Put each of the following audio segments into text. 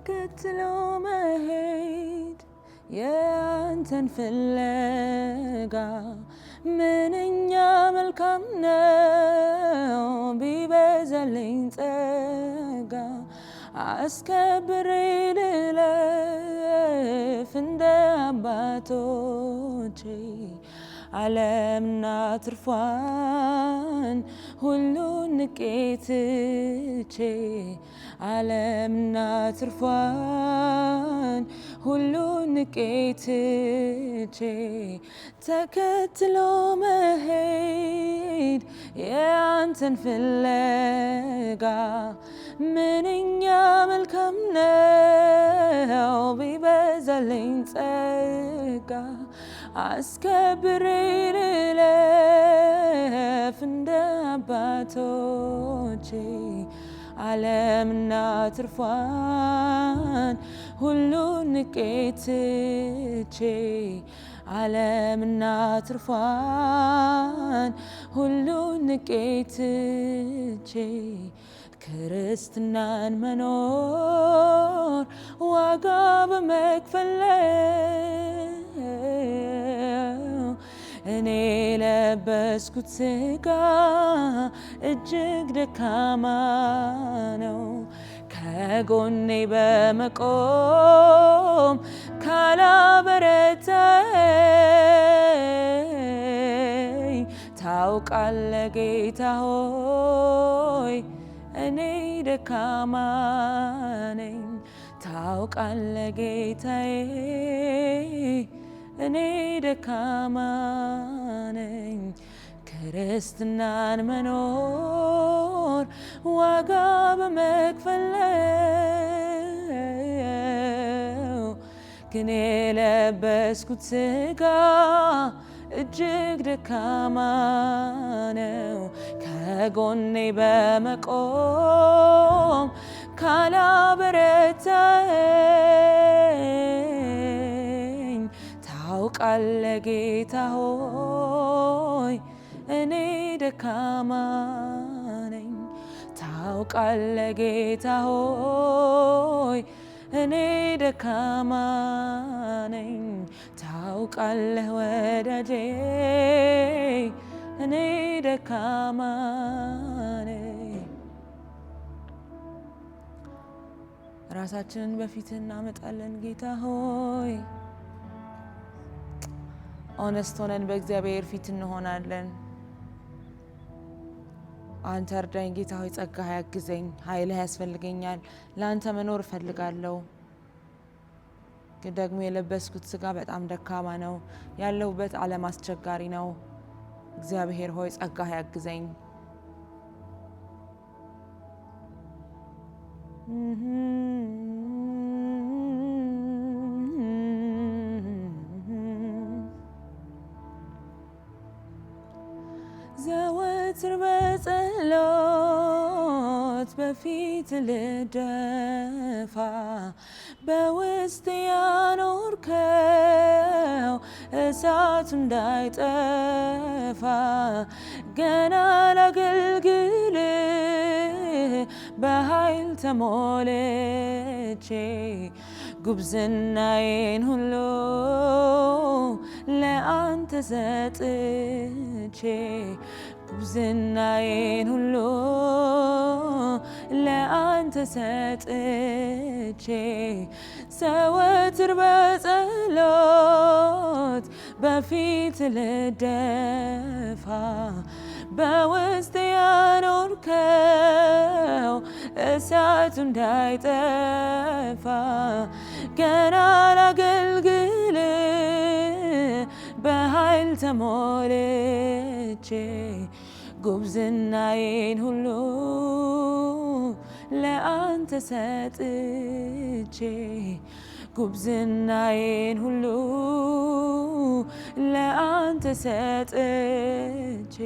ተከትሎ መሄድ ያንተን ፍለጋ ምንኛ መልካም ነው ቢበዛልኝ ጸጋ አስከብሬ ልለፍ እንደ አባቶቼ ዓለምና ትርፏን ሁሉን ንቄ ትቼ ዓለምና ትርፏን ሁሉን ንቄ ትቼ ተከትሎ መሄድ ያንተን ፍለጋ ምንኛ መልካም ነው ቢበዛልኝ ጸጋ አስከብሬ ልለፍ እንደ አባቶቼ ዓለምና ትርፏን ሁሉን ንቄ ትቼ ዓለምና ትርፏን ሁሉን ንቄ ትቼ ክርስትናን መኖር ዋጋ በመክፈል እኔ ለበስኩት ሥጋ እጅግ ደካማ ነው። ከጎኔ በመቆም ካላበረታኝ ታውቃለህ ጌታ ሆይ እኔ ደካማ ነኝ። ታውቃለህ ጌታዬ እኔ ደካማ ነኝ። ክርስትናን መኖር ዋጋ በመክፈል ግን የለበስኩት ሥጋ እጅግ ደካማ ነው። ከጎኔ በመቆም ካላበረታኝ ታውቃለህ ጌታ ሆይ እኔ ደካማ ነኝ። ታውቃለህ ጌታ ሆይ እኔ ደካማ ነኝ። ታውቃለህ ወዳጄ እኔ ደካማ ነኝ። ራሳችንን በፊት እናመጣለን። ጌታ ሆይ ኦነስት ሆነን በእግዚአብሔር ፊት እንሆናለን። አንተ እርዳኝ ጌታ ሆይ፣ ጸጋህ ያግዘኝ፣ ኃይልህ ያስፈልገኛል። ለአንተ መኖር እፈልጋለሁ። ግን ደግሞ የለበስኩት ሥጋ በጣም ደካማ ነው። ያለሁበት ዓለም አስቸጋሪ ነው። እግዚአብሔር ሆይ ጸጋህ ያግዘኝ። ዘወትር በጸሎት በፊት ልደፋ በውስጥ ያኖርከው እሳቱ እንዳይጠፋ ገና ላገልግልህ በኃይል ተሞልቼ ጉብዝናዬን ሁሉ ለአንተ ሰጥቼ ጉብዝናዬን ሁሉ ለአንተ ሰጥቼ ዘወትር በጸሎት በፊት ልደፋ በውስጥ ያኖርከው እሳቱ እንዳይጠፋ ገና ላገልግልህ በኃይል ተሞልቼ ጉብዝናዬን ሁሉ ለአንተ ሰጥቼ ጉብዝናዬን ሁሉ ለአንተ ሰጥቼ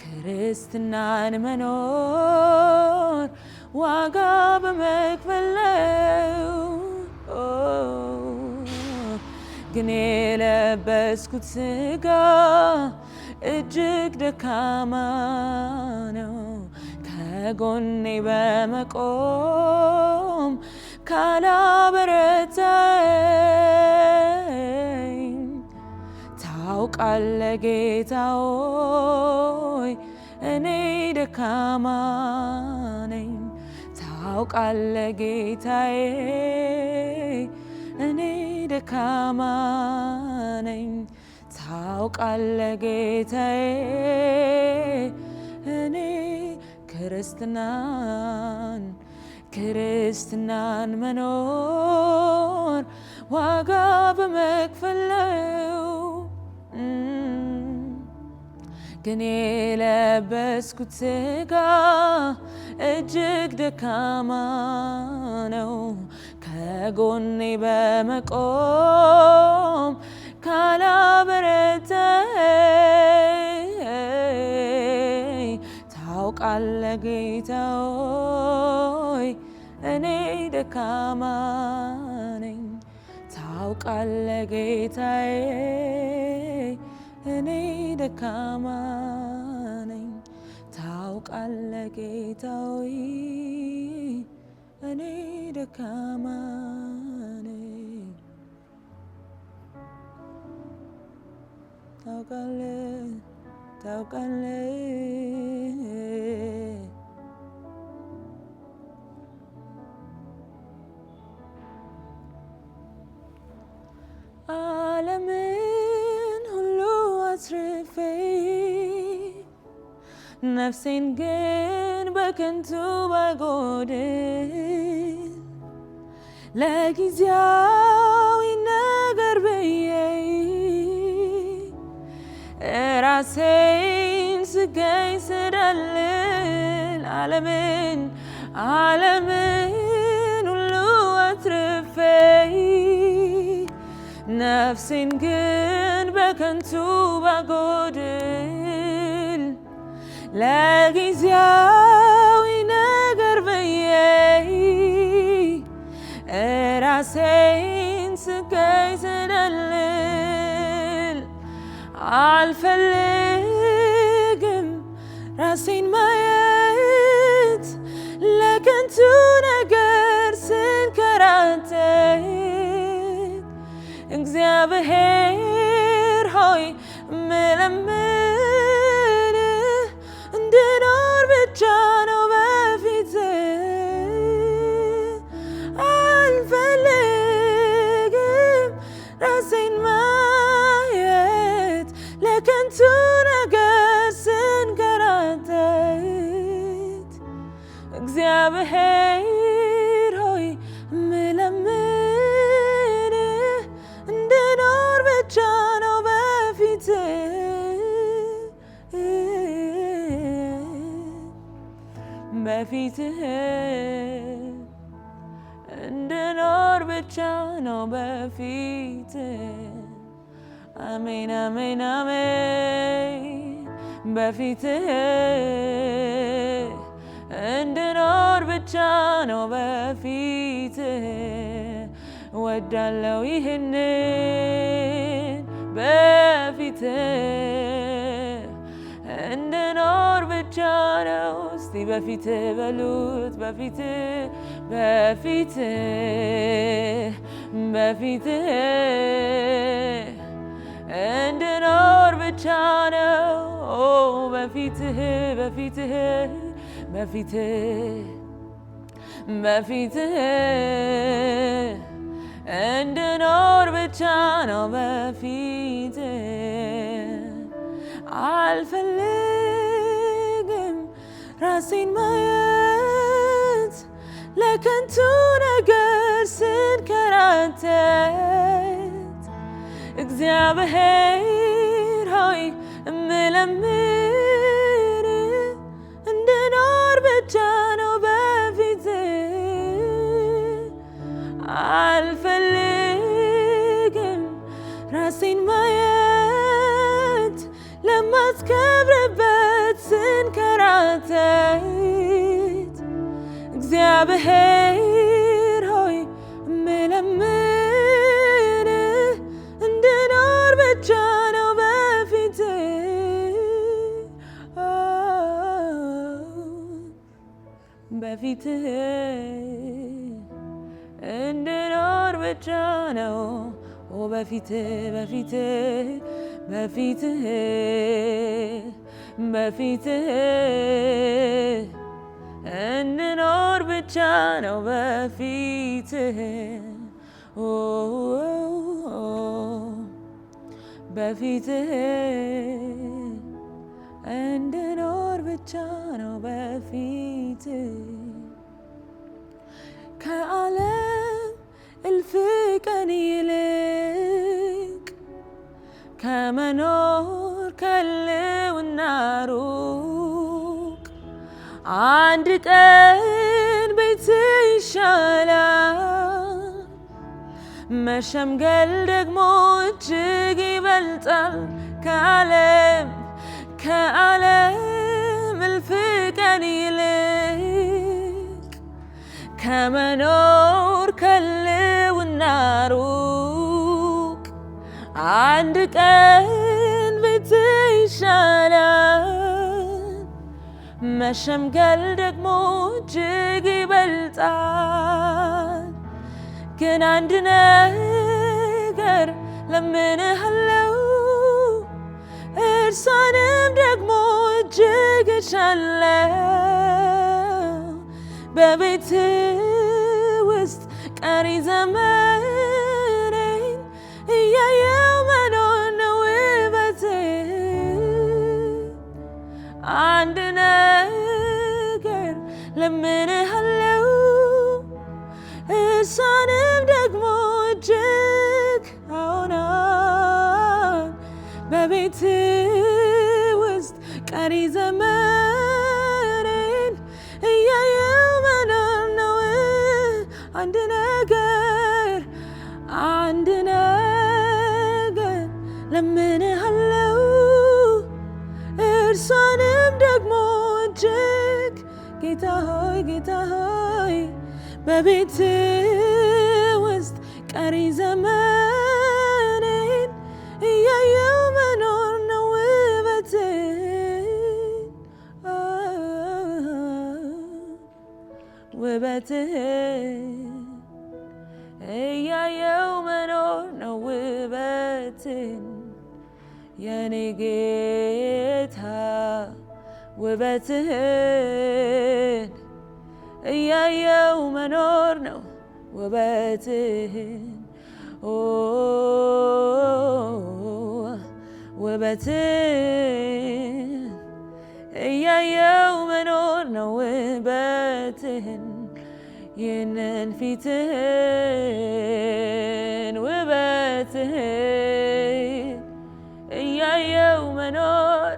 ክርስትናን መኖር ዋጋ በመክፈል ግን የለበስኩት ሥጋ እጅግ ደካማ ነው። ከጎኔ በመቆም ካላበረታኝ ታውቃለህ ጌታ ሆይ እኔ ደካማ ነኝ ታውቃለህ ጌታዬ እኔ ደካማ ነኝ ታውቃለህ ጌታዬ እኔ ክርስትናን መኖር ዋጋ በመክፈል ነው ግን የለበስኩት ሥጋ እጅግ ደካማ ነው ከጎኔ በመቆም ካላበረታኝ ታውቃለህ ጌታ ሆይ እኔ ደካማ ነኝ ታውቃለህ ጌታዬ እኔ ደካማ ነኝ ታውቃለህ ጌታ ሆይ እኔ ደካማ ነኝ ታውቃለህ ዓለምን ሁሉ አትርፌ ነፍሴን ግን በከንቱ ባጎድል ለጊዜያዊ ነገር ብዬ ራሴን ስገኝ ስደልል ዓለምን ሁሉ አትርፌ ነፍሴን ግን በከንቱ ባጎድል ለጊዜያዊ ነገር ብዬ ራሴን ስገኝ ስደልል አልፈልግም ራሴን ማየት ለከንቱ ነገር ስንከራተት እግዚአብሔር ሆይ ምለምንህ እንድኖር ብቻ ነው በፊትህ አልፈልግም ራሴን ማየት ለከንቱ ነገር ስንከራተት እግዚአብሔር ሆይ ምለምንህ እንድኖር ብቻ ነው በፊትህ እንድኖር ብቻ ነው በፊትህ አሜን አሜን አሜን በፊትህ እንድኖር ብቻ ነው በፊትህ ወዳለው ይህንን በፊትህ እንድኖር ብቻ ነው እስቲ በፊትህ በሉት በፊትህ እንድኖር ብቻ ነው በፊትህ እንድኖር ብቻ ነው በፊትህ አልፈልግም ራሴን ማየት ለከንቱ ነገር ስንከራተት እግዚአብሔር ሆይ እምለምንህ እንድኖር ብቻ ነው በፊትህ አልፈልግም ራሴን ማየት ለማትከብርበት ስንከራተት እግዚአብሔር ሆይ እምለምንህ እንድኖር ብቻ ነው በፊትህ እንድኖር ብቻ ነው በፊትህ በፊትህ በፊትህ በፊትህ እንድኖር ብቻ ነው በፊትህ በፊትህ እንድኖር ብቻ ነው በፊትህ ከዓለም እልፍ ቀን ይልቅ ከመኖር ከልውና ሩቅ አንድ ቀን ቤት ይሻላል መሸምገል ደግሞ እጅግ ይበልጣል ከዓለም እልፍ ቀን ይልቅ ከመኖር ከልውና ሩቅ አንድ ቀን ቤት ይሻላል መሸምገል ደግሞ እጅግ ይበልጣል ግን አንድ ነገር ለምንሃለው እርሷንም ደግሞ እጅግ እሻለው በቤት ውስጥ ቀሪ ዘመኔን እያየው መኖር ነው ውበቴ አንድ ነገር ለምንሃለው እሷንም ደግሞ እጅግ አሁናን በቤት ውስጥ ቀሪ ዘመኔን እያየው መኖር ነው አንድ ነገር ለምንሃለው እርሷንም ደግሞ እጅግ ጌታ ሆይ በቤት ውስጥ ቀሪ ዘመኔን እያየው መኖር ነው ውበቴ ውበትህ እያየው መኖር ነው ውበትን የኔ ጌታ ውበትህን እያየው መኖር ነው ውበትህን ውበትህን እያየው መኖር ነው ውበትህን ይህንን ፊትህን ውበትህን እያየው መኖር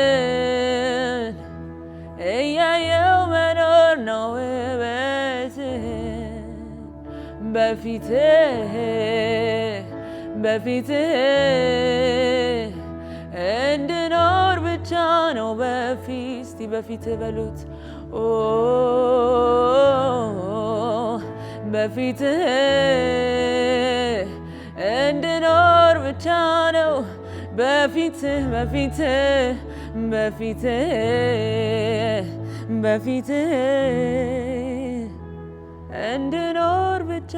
ውበትህን እያየው መኖር ነው ውበትህን በፊትህ እንድኖር ብቻ ነው በፊትህ በሉት በፊትህ እንድኖር ብቻ ነው በፊትህ እንድኖር ብቻ